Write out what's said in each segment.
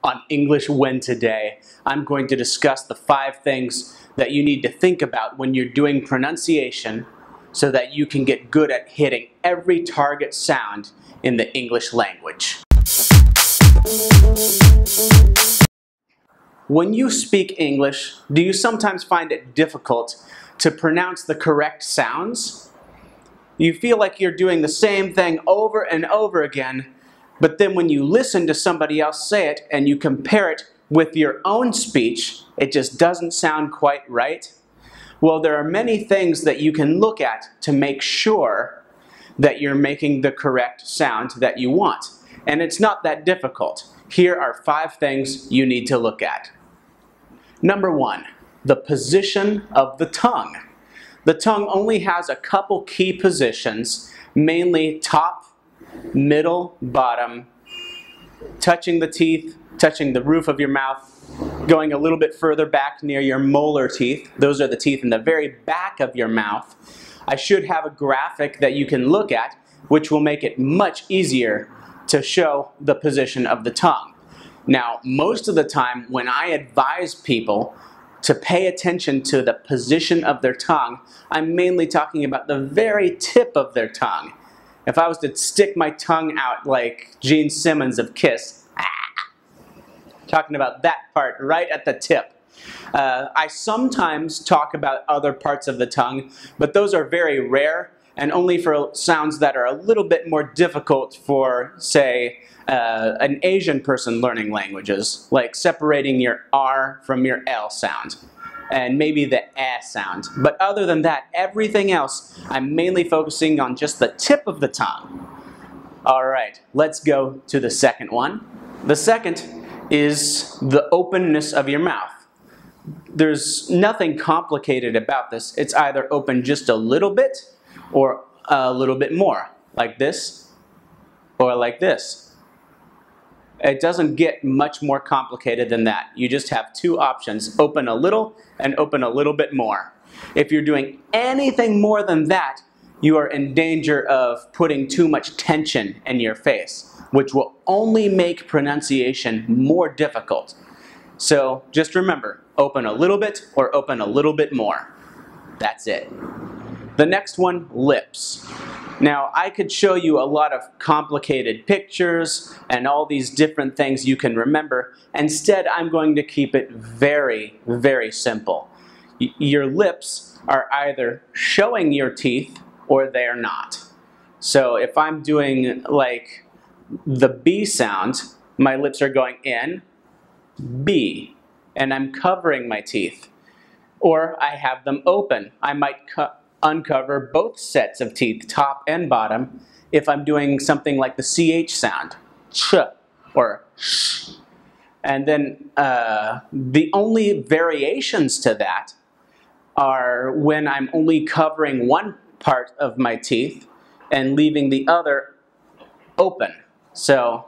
On English Win Today, I'm going to discuss the 5 things that you need to think about when you're doing pronunciation so that you can get good at hitting every target sound in the English language. When you speak English, do you sometimes find it difficult to pronounce the correct sounds? You feel like you're doing the same thing over and over again, but then when you listen to somebody else say it and you compare it with your own speech, it just doesn't sound quite right? Well, there are many things that you can look at to make sure that you're making the correct sound that you want. And it's not that difficult. Here are 5 things you need to look at. Number 1, the position of the tongue. The tongue only has a couple key positions, mainly top, middle, bottom, touching the teeth, touching the roof of your mouth, going a little bit further back near your molar teeth. Those are the teeth in the very back of your mouth. I should have a graphic that you can look at, which will make it much easier to show the position of the tongue. Now, most of the time when I advise people to pay attention to the position of their tongue, I'm mainly talking about the very tip of their tongue. If I was to stick my tongue out like Gene Simmons of Kiss, talking about that part right at the tip. I sometimes talk about other parts of the tongue, but those are very rare and only for sounds that are a little bit more difficult for, say, an Asian person learning languages, like separating your R from your L sound, and maybe the eh sound. But other than that, everything else, I'm mainly focusing on just the tip of the tongue. Alright, let's go to the second one. The second is the openness of your mouth. There's nothing complicated about this. It's either open just a little bit or a little bit more, like this or like this. It doesn't get much more complicated than that. You just have 2 options, open a little and open a little bit more. If you're doing anything more than that, you are in danger of putting too much tension in your face, which will only make pronunciation more difficult. So just remember, open a little bit or open a little bit more. That's it. The next one, lips. Now, I could show you a lot of complicated pictures and all these different things you can remember. Instead, I'm going to keep it very, very simple. Your lips are either showing your teeth or they're not. So if I'm doing like the B sound, my lips are going in, B, and I'm covering my teeth. Or I have them open. I might uncover both sets of teeth, top and bottom, if I'm doing something like the CH sound, ch or sh. And then the only variations to that are when I'm only covering one part of my teeth and leaving the other open. So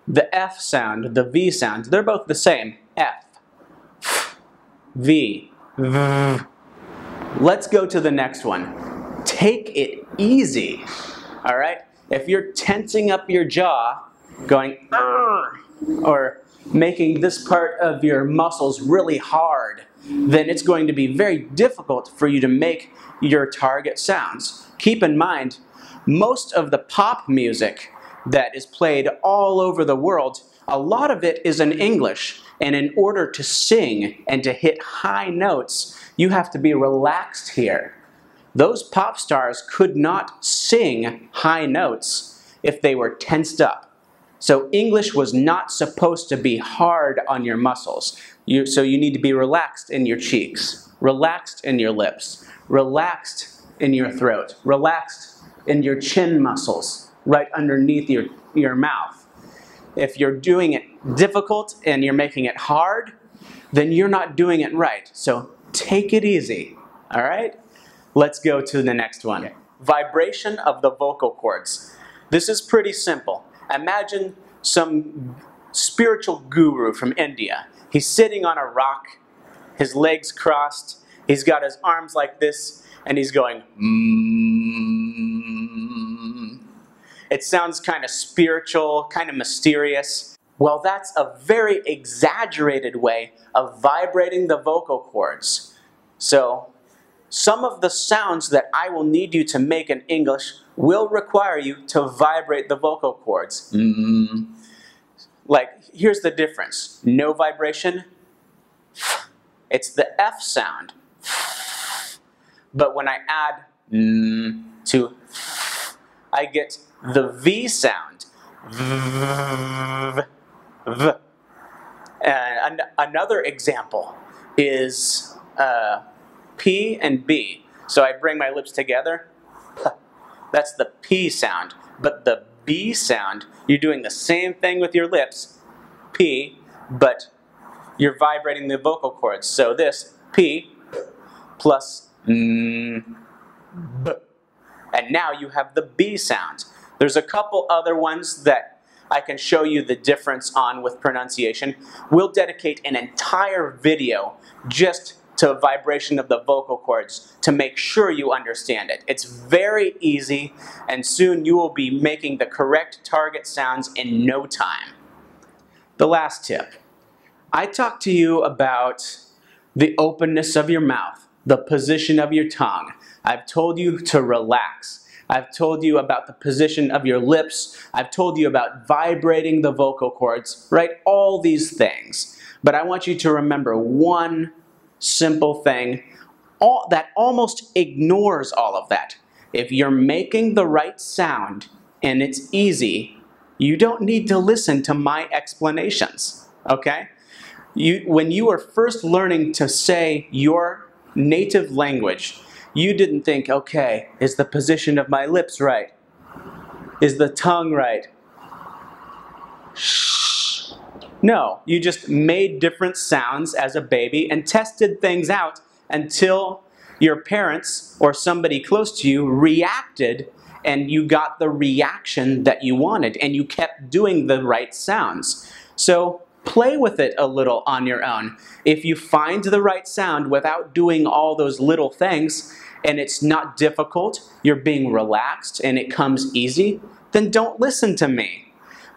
the F sound, the V sound, they're both the same. F, V, V. Let's go to the next one. Take it easy. All right? If you're tensing up your jaw, going or making this part of your muscles really hard, then it's going to be very difficult for you to make your target sounds. Keep in mind, most of the pop music that is played all over the world, a lot of it is in English. And in order to sing and to hit high notes, you have to be relaxed here. Those pop stars could not sing high notes if they were tensed up. So English was not supposed to be hard on your muscles. So you need to be relaxed in your cheeks, relaxed in your lips, relaxed in your throat, relaxed in your chin muscles, right underneath your mouth. If you're doing it difficult and you're making it hard, then you're not doing it right. So take it easy, all right? Let's go to the next one. Vibration of the vocal cords. This is pretty simple. Imagine some spiritual guru from India. He's sitting on a rock, his legs crossed, he's got his arms like this, and he's going, It sounds kind of spiritual, kind of mysterious. Well, that's a very exaggerated way of vibrating the vocal cords. So, some of the sounds that I will need you to make in English will require you to vibrate the vocal cords. Like, here's the difference. No vibration. It's the F sound. But when I add to, I get the V sound. V. And another example is P and B. So I bring my lips together. That's the P sound. But the B sound, you're doing the same thing with your lips, P, but you're vibrating the vocal cords. So this, P, plus B. And now you have the B sound. There's a couple other ones that I can show you the difference on with pronunciation. We'll dedicate an entire video just to vibration of the vocal cords to make sure you understand it. It's very easy, and soon you will be making the correct target sounds in no time. The last tip. I talked to you about the openness of your mouth, the position of your tongue. I've told you to relax. I've told you about the position of your lips. I've told you about vibrating the vocal cords, right? All these things. But I want you to remember one simple thing that almost ignores all of that. If you're making the right sound and it's easy, you don't need to listen to my explanations, okay? When you were first learning to say your native language, you didn't think, okay, is the position of my lips right? Is the tongue right? Shh. No, you just made different sounds as a baby and tested things out until your parents or somebody close to you reacted and you got the reaction that you wanted and you kept doing the right sounds. So play with it a little on your own. If you find the right sound without doing all those little things and it's not difficult, you're being relaxed and it comes easy, then don't listen to me.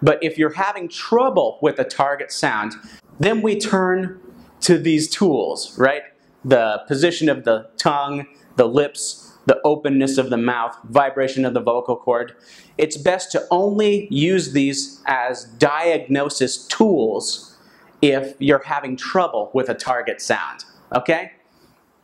But if you're having trouble with a target sound, then we turn to these tools, right? The position of the tongue, the lips, the openness of the mouth, vibration of the vocal cord. It's best to only use these as diagnosis tools if you're having trouble with a target sound, okay?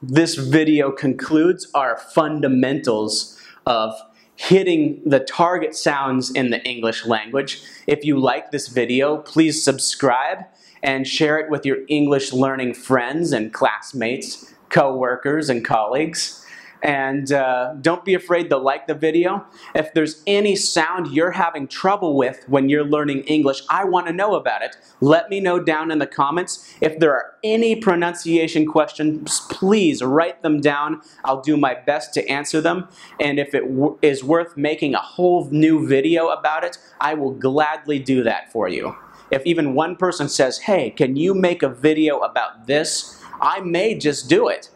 This video concludes our fundamentals of hitting the target sounds in the English language. If you like this video, please subscribe and share it with your English learning friends and classmates, co-workers and colleagues. And don't be afraid to like the video. If there's any sound you're having trouble with when you're learning English, I want to know about it. Let me know down in the comments. If there are any pronunciation questions, please write them down. I'll do my best to answer them. And if it is worth making a whole new video about it, I will gladly do that for you. If even one person says, hey, can you make a video about this? I may just do it.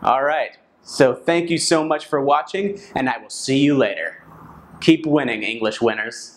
All right. So thank you so much for watching, and I will see you later. Keep winning, English winners.